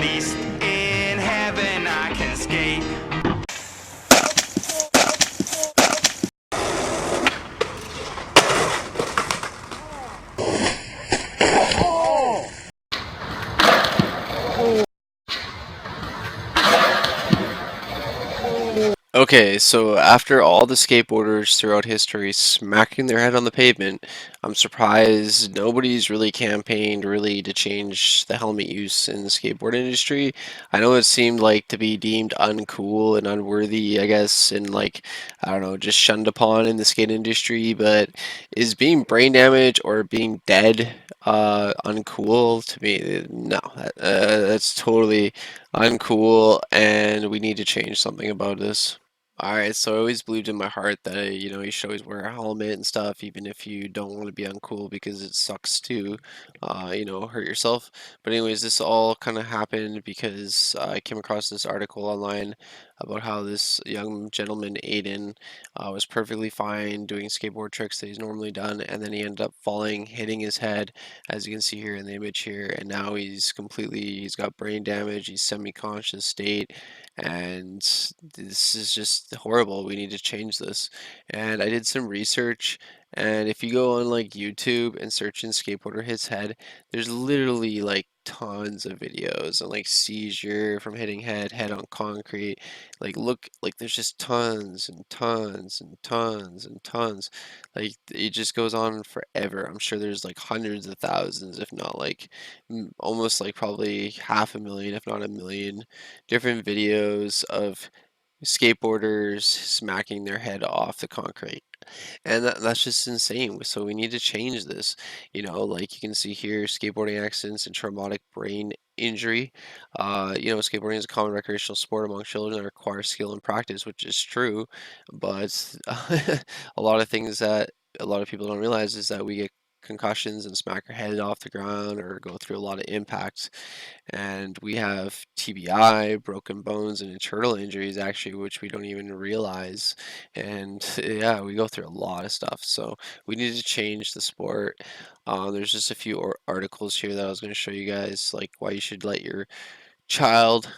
least in heaven I can skate. Okay, so after all the skateboarders throughout history smacking their head on the pavement, I'm surprised nobody's really campaigned really to change the helmet use in the skateboard industry. I know it seemed like to be deemed uncool and unworthy, I guess, and like, I don't know, just shunned upon in the skate industry, but is being brain damaged or being dead uncool to me? No, that's totally uncool, and we need to change something about this. All right, so I always believed in my heart that you should always wear a helmet and stuff, even if you don't want to be uncool, because it sucks to, hurt yourself. But anyways, this all kind of happened because I came across this article online about how this young gentleman, Aiden, was perfectly fine doing skateboard tricks that he's normally done, and then he ended up falling, hitting his head, as you can see here in the image here, and now he's got brain damage, he's semi-conscious state, and this is just horrible. We need to change this. And I did some research, and if you go on like YouTube and search in skateboarder hits head, there's literally like tons of videos and like seizure from hitting head on concrete. Like look, like there's just tons and tons and tons and tons. Like it just goes on forever. I'm sure there's like hundreds of thousands, if not like almost like probably half a million, if not a million different videos of skateboarders smacking their head off the concrete. And that's just insane. So we need to change this. Like you can see here, skateboarding accidents and traumatic brain injury. Skateboarding is a common recreational sport among children that requires skill and practice, which is true. But a lot of things that a lot of people don't realize is that we get concussions and smack our head off the ground or go through a lot of impacts, and we have TBI, broken bones, and internal injuries actually, which we don't even realize. And yeah, we go through a lot of stuff. So we need to change the sport. There's just a few articles here that I was going to show you guys, like why you should let your child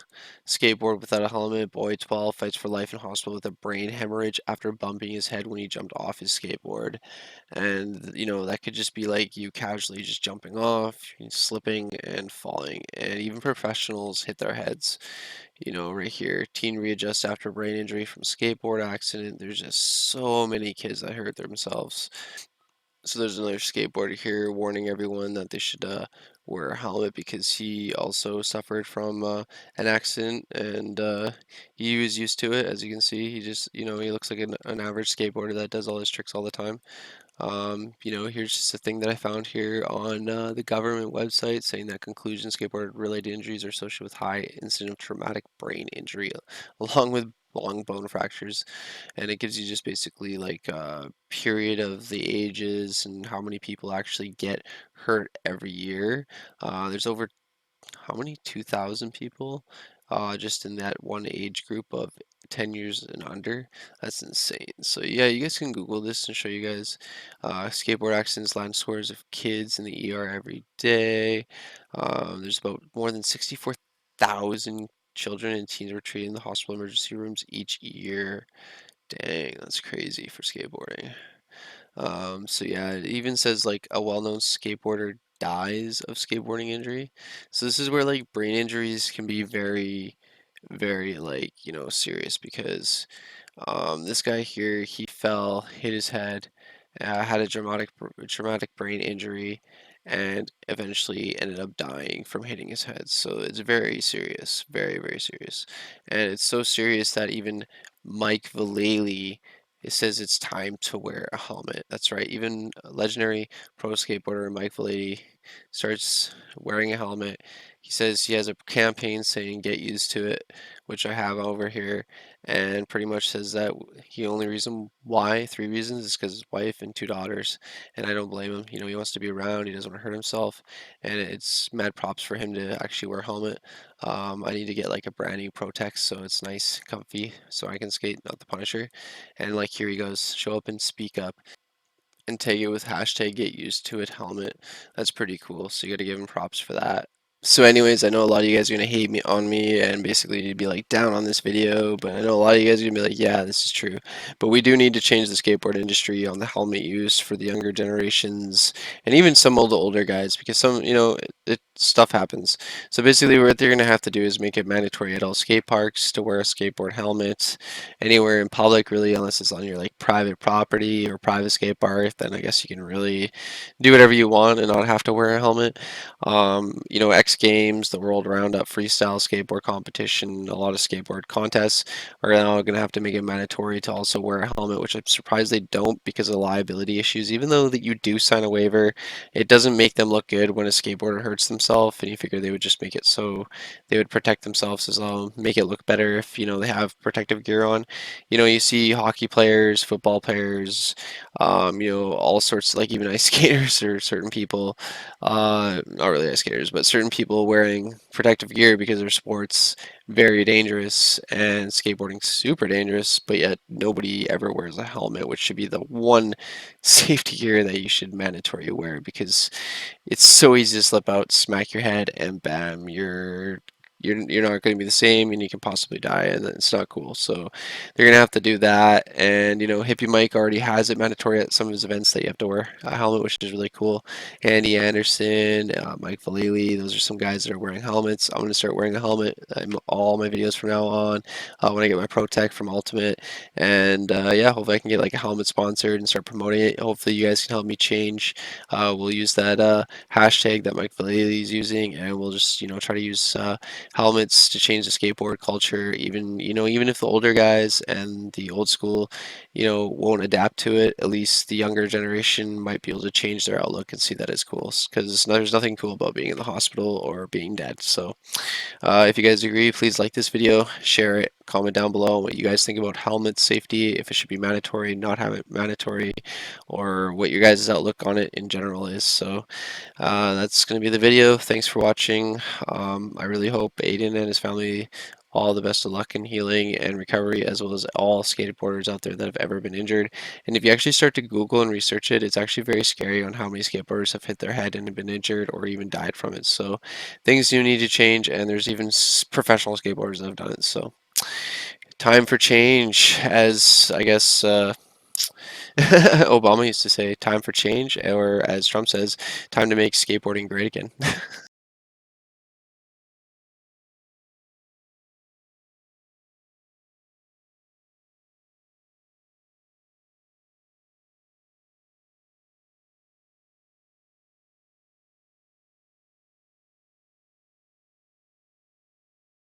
skateboard without a helmet. Boy 12 fights for life in hospital with a brain hemorrhage after bumping his head when he jumped off his skateboard. And that could just be like you casually just jumping off, slipping and falling. And even professionals hit their heads. Right here, teen readjusts after brain injury from skateboard accident. There's just so many kids that hurt themselves. So there's another skateboarder here warning everyone that they should wear a helmet because he also suffered from an accident, and he was used to it. As you can see, he just, he looks like an average skateboarder that does all his tricks all the time. Here's just a thing that I found here on the government website saying that conclusion skateboard-related injuries are associated with high incidence of traumatic brain injury, along with long bone fractures. And it gives you just basically like a period of the ages and how many people actually get hurt every year. There's over how many? 2,000 people just in that one age group of 10 years and under. That's insane. So yeah, you guys can Google this and show you guys skateboard accidents, land scores of kids in the ER every day. There's about more than 64,000 children and teens were treated in the hospital emergency rooms each year. Dang, that's crazy for skateboarding. So yeah, it even says like a well-known skateboarder dies of skateboarding injury. So this is where like brain injuries can be very, very like, serious because this guy here, he fell, hit his head, had a traumatic brain injury, and eventually ended up dying from hitting his head. So it's very serious, very, very serious. And it's so serious that even Mike Vallely, it says it's time to wear a helmet. That's right. Even legendary pro skateboarder Mike Vallely starts wearing a helmet. He says he has a campaign saying "Get used to it," which I have over here, and pretty much says that he only reason why, three reasons, is because his wife and two daughters, and I don't blame him. He wants to be around, he doesn't want to hurt himself, and it's mad props for him to actually wear a helmet. I need to get like a brand new Protex so it's nice, comfy, so I can skate, not the Punisher. And like here he goes, show up and speak up, and take it with hashtag get used to it helmet. That's pretty cool, so you got to give him props for that. So anyways, I know a lot of you guys are gonna hate me on me and basically be like down on this video, but I know a lot of you guys are gonna be like, yeah, this is true. But we do need to change the skateboard industry on the helmet use for the younger generations and even some of the older guys because some, stuff happens. So basically what they're gonna have to do is make it mandatory at all skate parks to wear a skateboard helmet anywhere in public really, unless it's on your like private property or private skate park, then I guess you can really do whatever you want and not have to wear a helmet. X Games, the World Roundup Freestyle Skateboard Competition, a lot of skateboard contests are now going to have to make it mandatory to also wear a helmet, which I'm surprised they don't because of liability issues. Even though that you do sign a waiver, it doesn't make them look good when a skateboarder hurts themselves, and you figure they would just make it so they would protect themselves as well, make it look better if, they have protective gear on. You see hockey players, football players, all sorts, like even ice skaters or certain people, not really ice skaters, but certain people wearing protective gear because their sports very dangerous and skateboarding super dangerous, but yet nobody ever wears a helmet, which should be the one safety gear that you should mandatory wear because it's so easy to slip out, smack your head, and bam, you're not going to be the same, and you can possibly die, and it's not cool. So they're going to have to do that. And Hippie Mike already has it mandatory at some of his events that you have to wear a helmet, which is really cool. Andy Anderson, Mike Vallely, those are some guys that are wearing helmets. I'm going to start wearing a helmet in all my videos from now on when I get my Pro Tech from Ultimate. And yeah, hopefully I can get like a helmet sponsored and start promoting it. Hopefully you guys can help me change. We'll use that hashtag that Mike Vallely is using, and we'll just try to use helmets to change the skateboard culture. Even if the older guys and the old school, won't adapt to it, at least the younger generation might be able to change their outlook and see that as cool. Because there's nothing cool about being in the hospital or being dead. So if you guys agree, please like this video, share it, comment down below what you guys think about helmet safety, if it should be mandatory, not have it mandatory, or what your guys' outlook on it in general is. So that's going to be the video. Thanks for watching. I really hope Aiden and his family all the best of luck in healing and recovery, as well as all skateboarders out there that have ever been injured. And if you actually start to Google and research it, it's actually very scary on how many skateboarders have hit their head and have been injured or even died from it. So things do need to change, and there's even professional skateboarders that have done it. So time for change, as I guess Obama used to say, time for change, or as Trump says, time to make skateboarding great again.